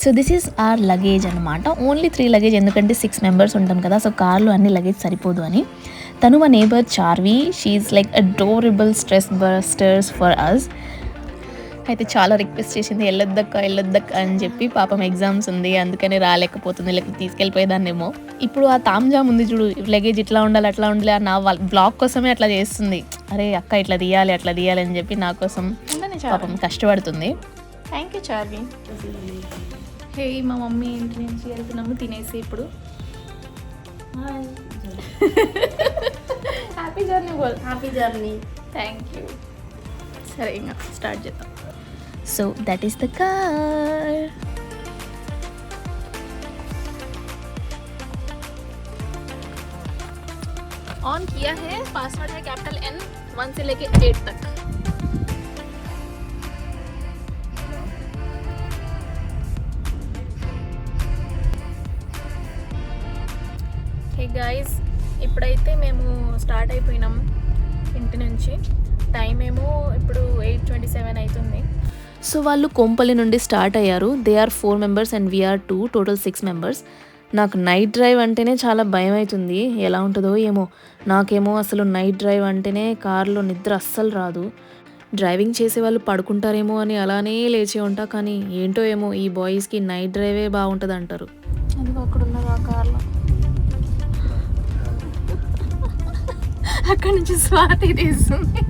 So this is our luggage అనమాట. Only 3 luggage, ఎందుకంటే 6 members ఉంటాం కదా, సో కార్లో అన్ని లగేజ్ సరిపోదు అని. తను మా neighbour Charvi, she is like adorable stress busters for us. అయితే చాలా రిక్వెస్ట్ చేసింది, వెళ్ళొద్దక్క అని చెప్పి. పాపం ఎగ్జామ్స్ ఉంది, అందుకని రాలేకపోతుంది, లేకపోతే తీసుకెళ్ళిపోయేదాన్నేమో. ఇప్పుడు ఆ తాంజామ్ ఉంది చూడు, లగేజ్ ఇట్లా ఉండాలి అట్లా ఉండాలి, నా బ్లాగ్ కోసమే అట్లా చేస్తుంది. అరే అక్క ఇట్లా తీయాలి అట్లా తీయాలి అని చెప్పి నా కోసం పాపం కష్టపడుతుంది. Thank you Charvi. హే, మా మమ్మీ ఇంటి నుంచి వెళ్తున్నాము తినేసి ఇప్పుడు. హ్యాపీ జర్నీ బోల్. Happy journey. Thank you. సరే ఇంకా స్టార్ట్ చేద్దాం. So that is the car. On किया है, पासवर्ड है कैपिटल N 1 से लेके 8 तक. హే గాయ్స్, ఇప్పుడైతే మేము స్టార్ట్ అయిపోయినాం ఇంటి నుంచి. టైం ఏమో ఇప్పుడు 8:27 అవుతుంది. సో వాళ్ళు కొంపల్లి నుండి స్టార్ట్ అయ్యారు. They are 4 members and we are 2, total 6 members. నాకు నైట్ డ్రైవ్ అంటేనే చాలా భయం అవుతుంది, ఎలా ఉంటుందో ఏమో. నాకేమో అసలు నైట్ డ్రైవ్ అంటేనే కార్లో నిద్ర అస్సలు రాదు. డ్రైవింగ్ చేసే వాళ్ళు పడుకుంటారేమో అని అలానే లేచి ఉంటా, కానీ ఏంటో ఏమో ఈ బాయ్స్కి నైట్ డ్రైవే బాగుంటుంది అంటారు. అది అక్కడ ఉన్నది ఆ కార్లో. అక్కడ నుంచి స్వాతి తీస్తుంది.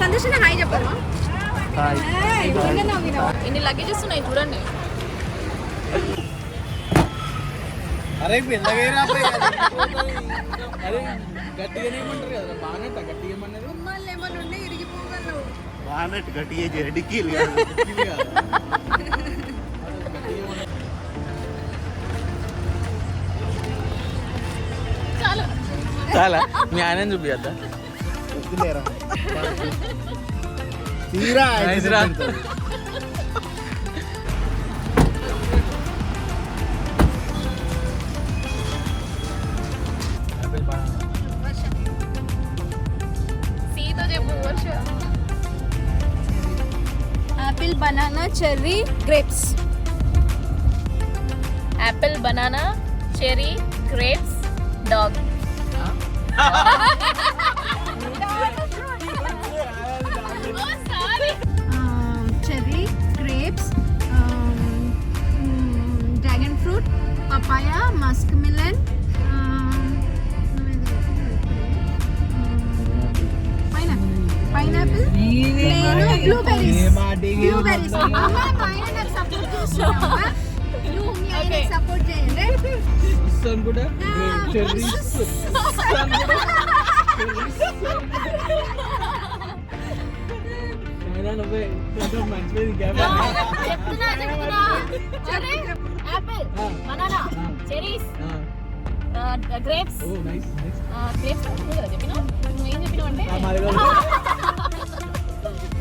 సందేశం హాయ్ చెప్పారు. ఇన్ని లగేజెస్ ఉన్నాయి చూడండి. అరే బానట్ గట్టిగా డిక్కీలు చాలా మీ ఆయన చూపిద్దా తీరా Apple, banana, cherry, grapes. Apple, banana, cherry, grapes, dog. Cherry, grapes, dragon fruit, papaya, muskmelon, pineapple, blueberries. Support చేయండి. Apple, banana, cherries, grapes. Grapes చెప్పినా నువ్వు ఏం చెప్పినావు అంటే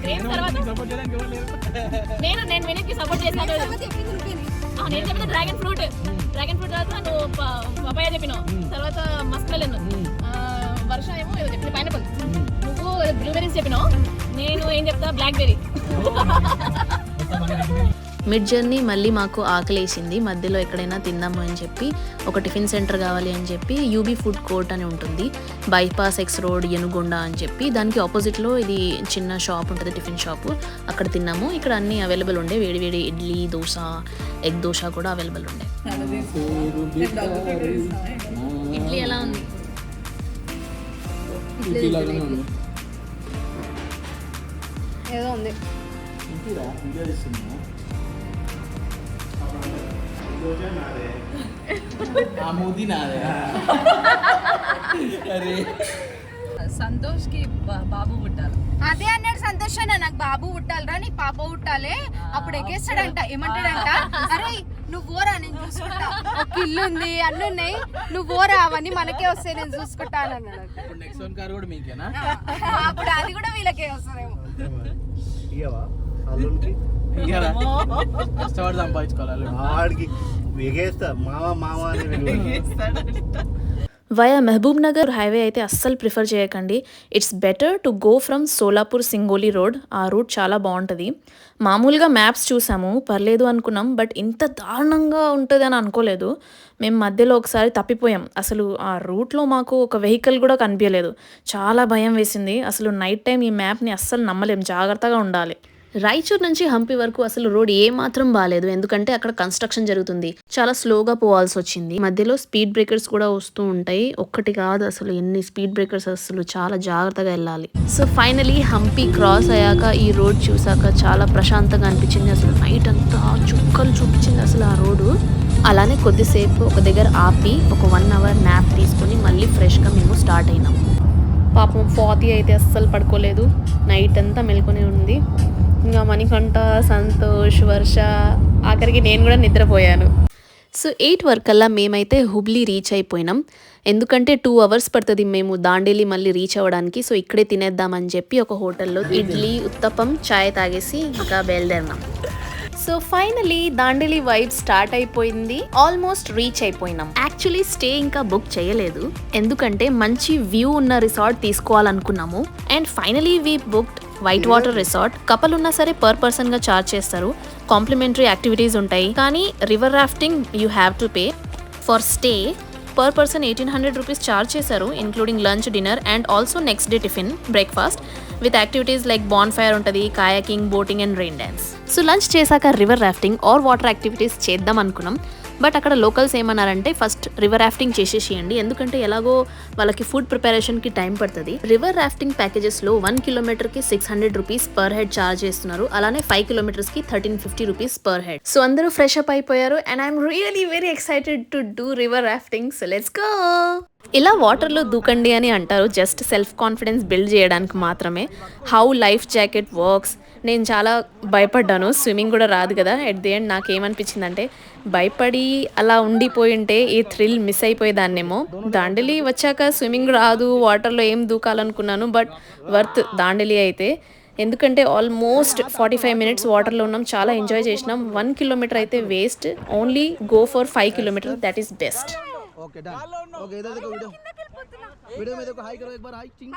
గ్రేప్స్ తర్వాత నేను వెనక్కి సపోర్ట్ చేస్తాను. నేను చెప్పిన డ్రాగన్ ఫ్రూట్ తర్వాత నువ్వు పపాయ చెప్పినావు, తర్వాత మస్క్మెలన్, వర్ష ఏమో ఏదో చెప్పిన పైనాపిల్, నువ్వు బ్లూబెర్రీస్ చెప్పినావు, నేను ఏం చెప్తా బ్లాక్ బెర్రీ. మిడ్ జర్నీ మళ్ళీ మాకు ఆకలేసింది, మధ్యలో ఎక్కడైనా తిందాము అని చెప్పి ఒక టిఫిన్ సెంటర్ కావాలి అని చెప్పి యూబీ ఫుడ్ కోర్ట్ అని ఉంటుంది, బైపాస్ ఎక్స్ రోడ్ యనుగొండ అని చెప్పి. దానికి ఆపోజిట్లో ఇది చిన్న షాప్ ఉంటుంది, టిఫిన్ షాపు. అక్కడ తిన్నాము. ఇక్కడ అన్నీ అవైలబుల్ ఉండే, వేడివేడి ఇడ్లీ, దోశ, ఎగ్ దోశ కూడా అవైలబుల్ ఉండే. ఇడ్లీ ఎలా ఉంది? ఏదో ఉంది. సంతోష్ కి బాబు పుట్టాలి. అదే అన్నాడు సంతోష్ అన్న, నాకు బాబు పుట్టాలరా, నీ పాప పుట్టాలి. అప్పుడు ఎగేస్తాడంట, ఏమంటాడంట, అరే నువ్వు పోరా నేను చూసుకుంటా, ఒక ఇల్లు ఉంది అన్ని ఉన్నాయి, నువ్వు పోరా అవన్నీ మనకే వస్తాయి నేను చూసుకుంటా అని అన్నాడు. అప్పుడు అది కూడా వీళ్ళకే వస్తారేమో. కష్టపడి సంపాదించుకోవాలి ఆడికి ఎగేస్తా మామ మామ అని. వయా మహబూబ్ నగర్ హైవే అయితే అస్సలు ప్రిఫర్ చేయకండి. It's better to go from Solapur Singoli road. ఆ రూట్ చాలా బాగుంటుంది. మామూలుగా మ్యాప్స్ చూసాము, పర్లేదు అనుకున్నాం, బట్ ఇంత దారుణంగా ఉంటుంది అని అనుకోలేదు. మేము మధ్యలో ఒకసారి తప్పిపోయాం. అసలు ఆ రూట్లో మాకు ఒక వెహికల్ కూడా కనిపించలేదు. చాలా భయం వేసింది. అసలు నైట్ టైం ఈ మ్యాప్ని అస్సలు నమ్మలేం, జాగ్రత్తగా ఉండాలి. రాయచూర్ నుంచి హంపి వరకు అసలు రోడ్ ఏమాత్రం బాగాలేదు, ఎందుకంటే అక్కడ కన్స్ట్రక్షన్ జరుగుతుంది. చాలా స్లోగా పోవాల్సి వచ్చింది. మధ్యలో స్పీడ్ బ్రేకర్స్ కూడా వస్తూ ఉంటాయి. ఒక్కటి కాదు అసలు ఎన్ని స్పీడ్ బ్రేకర్స్, అసలు చాలా జాగ్రత్తగా వెళ్ళాలి. సో ఫైనలీ హంపి క్రాస్ అయ్యాక ఈ రోడ్ చూసాక చాలా ప్రశాంతంగా అనిపించింది. అసలు నైట్ అంతా చుక్కలు చూపించింది అసలు ఆ రోడ్డు. అలానే కొద్దిసేపు ఒక దగ్గర ఆపి ఒక 1 hour న్యాప్ తీసుకుని మళ్ళీ ఫ్రెష్గా మేము స్టార్ట్ అయినాము. పాపం 40 అయితే అస్సలు పడుకోలేదు, నైట్ అంతా మెలుకొని ఉంది. ఇంకా మణికంఠ, సంతోష్, వర్ష, ఆఖరికి నేను కూడా నిద్రపోయాను. సో 8 వరకల్లా మేమైతే హుబ్లీ రీచ్ అయిపోయినాం. ఎందుకంటే 2 hours పడుతుంది మేము దాండేలి మళ్ళీ రీచ్ అవ్వడానికి. సో ఇక్కడే తినేద్దామని చెప్పి ఒక హోటల్లో ఇడ్లీ, ఉత్తప్పం, చాయ్ తాగేసి ఇంకా బయలుదేరినాం. So finally Dandeli vibe start అయిపోయింది. ఆల్మోస్ట్ రీచ్ అయిపోయినాం. యాక్చువల్లీ స్టే ఇంకా బుక్ చేయలేదు, ఎందుకంటే మంచి వ్యూ ఉన్న రిసార్ట్ తీసుకోవాలనుకున్నాము. And finally we booked White Water Resort. Couple ఉన్నా సరే పర్ పర్సన్ గా చార్జ్ చేస్తారు. కాంప్లిమెంటరీ యాక్టివిటీస్ ఉంటాయి, కానీ river rafting you have to pay. For stay per person 1800 rupees charge చేశారు, including lunch, dinner and also next day tiffin, breakfast with activities like ban fire ఉంటుంది, kayaking, boating and rain dance. So lunch చేశాక river rafting or water activities చేద్దాం అనుకున్నాం. But అక్కడ locals ఏమన్నారంటే first river rafting చేసేసేయండి, ఎందుకంటే ఎలాగో వాళ్ళకి ఫుడ్ ప్రిపరేషన్కి టైం పడుతుంది. రివర్ రాఫ్టింగ్ ప్యాకేజెస్లో 1 kilometerకి 600 రూపీస్ పర్ హెడ్ చార్జ్ చేస్తున్నారు. అలానే 5 kilometersకి 1350 రూపీస్ పర్ హెడ్. సో అందరూ ఫ్రెష్ అప్ అయిపోయారు and I'm really very excited to do river rafting. So let's go. ఇలా వాటర్లో దూకండి అని అంటారు, జస్ట్ సెల్ఫ్ కాన్ఫిడెన్స్ బిల్డ్ చేయడానికి మాత్రమే. హౌ లైఫ్ జాకెట్ వర్క్స్, నేను చాలా భయపడ్డాను, స్విమ్మింగ్ కూడా రాదు కదా. ఎట్ ది ఎండ్ నాకేమనిపించిందంటే భయపడి అలా ఉండిపోయి ఉంటే ఈ థ్రిల్ మిస్ అయిపోయేదాన్నేమో. దాండేలి వచ్చాక స్విమ్మింగ్ రాదు, వాటర్లో ఏం దూకాలనుకున్నాను, బట్ వర్త్ దాండేలి అయితే. ఎందుకంటే ఆల్మోస్ట్ 45 minutes వాటర్లో ఉన్నాం, చాలా ఎంజాయ్ చేసినాం. 1 kilometer అయితే waste, only go for 5 kilometers, that is best. Okay done okay इधर देखो वीडियो में देखो हाई करो एक बार हाई चिंग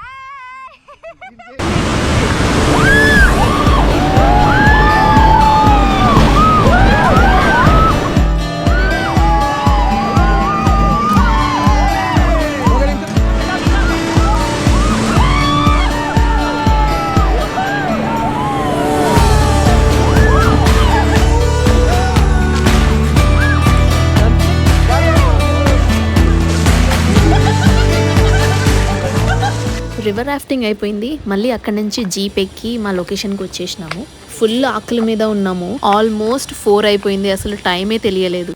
రివర్ రాఫ్టింగ్ అయిపోయింది. మళ్ళీ అక్కడి నుంచి జీప్ ఎక్కి మా లొకేషన్కి వచ్చేసినాము. ఫుల్ ఆకలి మీద ఉన్నాము. ఆల్మోస్ట్ 4 అయిపోయింది, అసలు టైమే తెలియలేదు.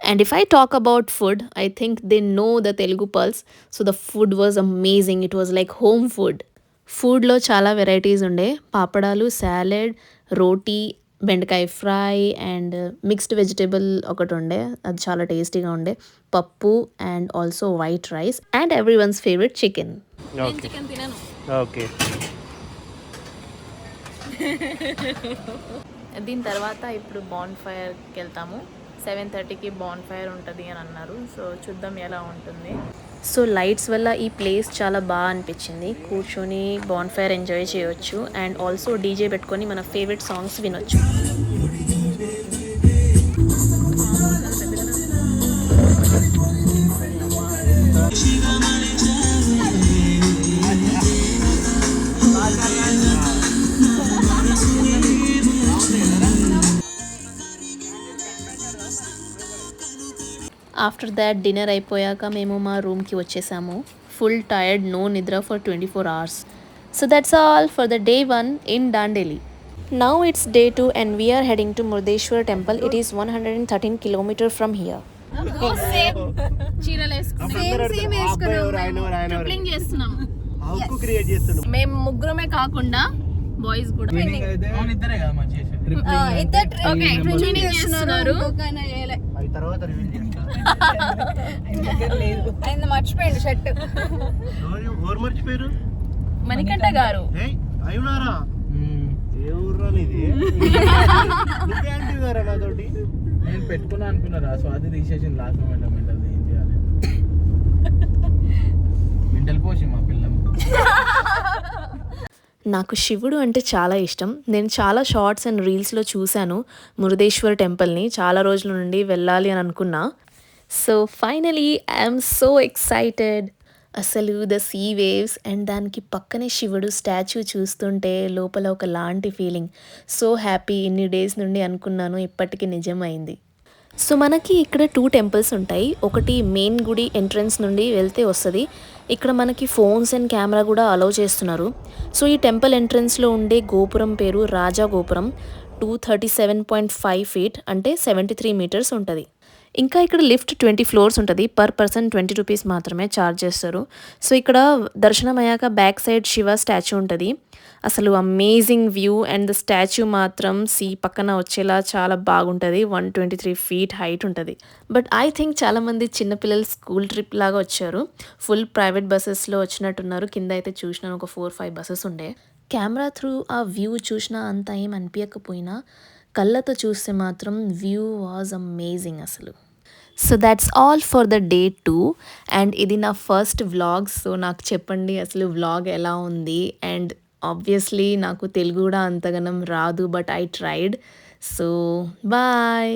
And if I talk about food, I think they know the Telugu pulse. So the food was amazing. It was like home food. ఫుడ్లో చాలా వెరైటీస్ ఉండే, పాపడాలు, సాలెడ్, రోటీ, బెండకాయ ఫ్రై అండ్ మిక్స్డ్ వెజిటేబుల్ ఒకటి ఉండే, అది చాలా టేస్టీగా ఉండే, పప్పు and also white rice and every once favourite chicken. Chicken తినను. ఓకే. దీని తర్వాత ఇప్పుడు బాన్ ఫైర్కి వెళ్తాము. 7:30కి బాన్ ఫైర్ ఉంటుంది అని అన్నారు. సో చూద్దాం ఎలా ఉంటుంది. సో లైట్స్ వల్ల ఈ ప్లేస్ చాలా బాగా అనిపించింది. కూర్చొని బాన్ ఫైర్ ఎంజాయ్ చేయొచ్చు అండ్ ఆల్సో డీజే పెట్టుకొని మన ఫేవరెట్ సాంగ్స్ వినొచ్చు. ఆఫ్టర్ దాట్ డిన్నర్ అయిపోయాక మేము మా రూమ్కి వచ్చేసాము. ఫుల్ టైర్డ్, నో నిద్ర for 24 hours. So that's all for the day 1 in Dandeli. Now it's day 2 and we are heading to Murdeshwar temple. It is 113 kilometers from here. Same చీరలు వేసుకున్నాం, same వేసుకున్నాం. Tripling చేస్తున్నాం. హౌక్ create చేస్తుండు. మేము ముగ్గురమే కాకుండా boys కూడా ఇద్దరే కదా మంచి ఓకే ట్విన్నింగ్ చేస్తున్నారు. అవి తర్వాత రివీల్ చేస్తా. ఆయన మర్చిపోయింది షర్ట్. ఎవరు మర్చిపోయారు? మణికంఠ గారు అయ్యున్నారా? ఏ ఊర్రా నీది? నువ్వే అంటే గారా నాతోటి? నేను పెట్టుకున్నా అనుకున్నారా స్వాతి తీసేసింది లాస్ట్ మూమెంట్ మెంటల్ ఏం చేయాలి మెంటల్ పోసి మా పిల్ల. నాకు శివుడు అంటే చాలా ఇష్టం. నేను చాలా షార్ట్స్ అండ్ రీల్స్లో చూశాను మురుదేశ్వర్ టెంపుల్ని. చాలా రోజుల నుండి వెళ్ళాలి అని అనుకున్నా. So finally I'm so excited. అసలు ద సీ వేవ్స్ అండ్ దానికి పక్కనే శివుడు స్టాచ్యూ చూస్తుంటే లోపల ఒకలాంటి ఫీలింగ్. So happy. ఇన్ని డేస్ నుండి అనుకున్నాను, ఇప్పటికీ నిజమైంది. సో మనకి ఇక్కడ 2 టెంపుల్స్ ఉంటాయి. ఒకటి మెయిన్ గుడి ఎంట్రన్స్ నుండి వెళ్తే వస్తుంది. ఇక్కడ మనకి ఫోన్స్ అండ్ కెమెరా కూడా అలౌ చేస్తున్నారు. సో ఈ టెంపుల్ ఎంట్రన్స్లో ఉండే గోపురం పేరు రాజా గోపురం. 237.5 feet అంటే 73 meters ఉంటుంది. ఇంకా ఇక్కడ లిఫ్ట్ 20 floors ఉంటుంది. పర్ పర్సన్ 20 rupees మాత్రమే ఛార్జ్ చేస్తారు. సో ఇక్కడ దర్శనం అయ్యాక బ్యాక్ సైడ్ శివ స్టాచ్యూ ఉంటుంది. అసలు amazing view and the statue మాత్రం సీ పక్కన వచ్చేలా చాలా బాగుంటుంది. 123 feet హైట్ ఉంటుంది. బట్ ఐ థింక్ చాలామంది చిన్నపిల్లలు స్కూల్ ట్రిప్ లాగా వచ్చారు. ఫుల్ ప్రైవేట్ బస్సెస్లో వచ్చినట్టున్నారు. కింద అయితే చూసినాను ఒక 4-5 buses ఉండే. కెమెరా త్రూ ఆ వ్యూ చూసినా అంత ఏం అనిపించకపోయినా కళ్ళతో చూస్తే మాత్రం వ్యూ వాజ్ అమేజింగ్ అసలు. So that's all for the day 2 and ఇది నా ఫస్ట్ వ్లాగ్. సో నాకు చెప్పండి అసలు వ్లాగ్ ఎలా ఉంది. అండ్ ఆబ్వియస్లీ నాకు తెలుగు కూడా అంతగానం రాదు, but I tried. So bye.